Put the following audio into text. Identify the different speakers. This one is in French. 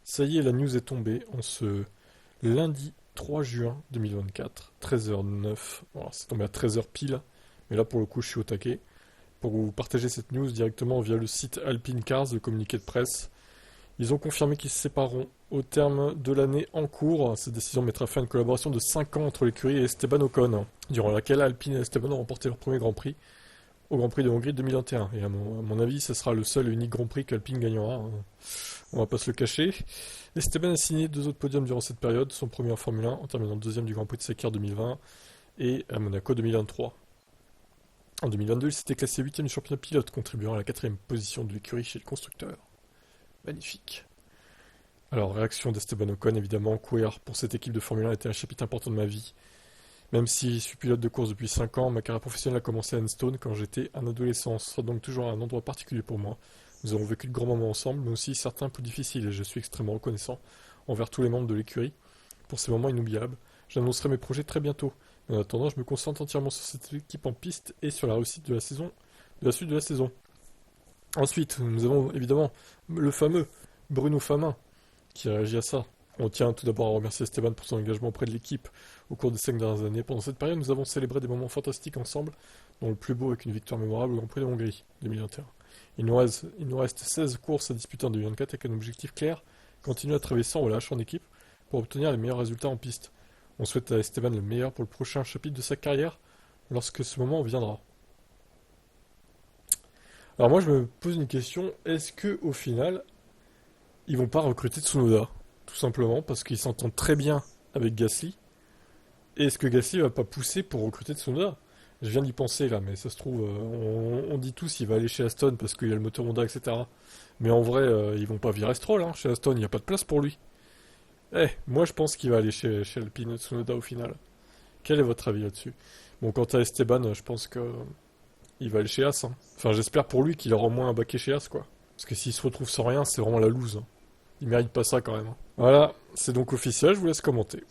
Speaker 1: Ça y est, la news est tombée en ce lundi 3 juin 2024, 13h09. Alors, c'est tombé à 13h pile, mais là pour le coup je suis au taquet. Pour vous partager cette news directement via le site Alpine Cars, le communiqué de presse. Ils ont confirmé qu'ils se sépareront au terme de l'année en cours. Cette décision mettra fin à une collaboration de 5 ans entre l'écurie et Esteban Ocon, durant laquelle Alpine et Esteban ont remporté leur premier Grand Prix au Grand Prix de Hongrie 2021. Et à mon avis, ce sera le seul et unique Grand Prix qu'Alpine gagnera, hein. On va pas se le cacher. Esteban a signé 2 autres podiums durant cette période, son premier en Formule 1 en terminant deuxième du Grand Prix de Sakir 2020 et à Monaco 2023. En 2022, il s'était classé 8e du championnat pilote, contribuant à la 4e position de l'écurie chez le constructeur. Magnifique. Alors, réaction d'Esteban Ocon, évidemment, courir pour cette équipe de Formule 1 était un chapitre important de ma vie. Même si je suis pilote de course depuis 5 ans, ma carrière professionnelle a commencé à Enstone quand j'étais un adolescent. Ce sera donc toujours un endroit particulier pour moi. Nous avons vécu de grands moments ensemble, mais aussi certains plus difficiles, et je suis extrêmement reconnaissant envers tous les membres de l'écurie pour ces moments inoubliables. J'annoncerai mes projets très bientôt. Mais en attendant, je me concentre entièrement sur cette équipe en piste et sur la réussite de la saison, de la suite de la saison. Ensuite, nous avons évidemment le fameux Bruno Famin qui réagit à ça. On tient tout d'abord à remercier Esteban pour son engagement auprès de l'équipe au cours des 5 dernières années. Pendant cette période, nous avons célébré des moments fantastiques ensemble, dont le plus beau avec une victoire mémorable au Grand Prix de Hongrie 2021. Il nous reste 16 courses à disputer en 2024 avec un objectif clair, continuer à travailler sans relâche en équipe pour obtenir les meilleurs résultats en piste. On souhaite à Esteban le meilleur pour le prochain chapitre de sa carrière lorsque ce moment viendra. Alors moi je me pose une question, est-ce que au final ils vont pas recruter Tsunoda? Tout simplement parce qu'ils s'entendent très bien avec Gasly. Et est-ce que Gasly va pas pousser pour recruter Tsunoda? Je viens d'y penser là, mais ça se trouve, on dit tous il va aller chez Aston parce qu'il y a le moteur Honda, etc. Mais en vrai, ils vont pas virer Stroll, hein, chez Aston, il n'y a pas de place pour lui. Moi je pense qu'il va aller chez Alpine Tsunoda au final. Quel est votre avis là-dessus? Bon, quant à Esteban, je pense que il va aller chez As, hein. Enfin, j'espère pour lui qu'il aura au moins un baquet chez As, quoi. Parce que s'il se retrouve sans rien, c'est vraiment la loose, hein. Il mérite pas ça quand même, hein. Voilà, c'est donc officiel, je vous laisse commenter.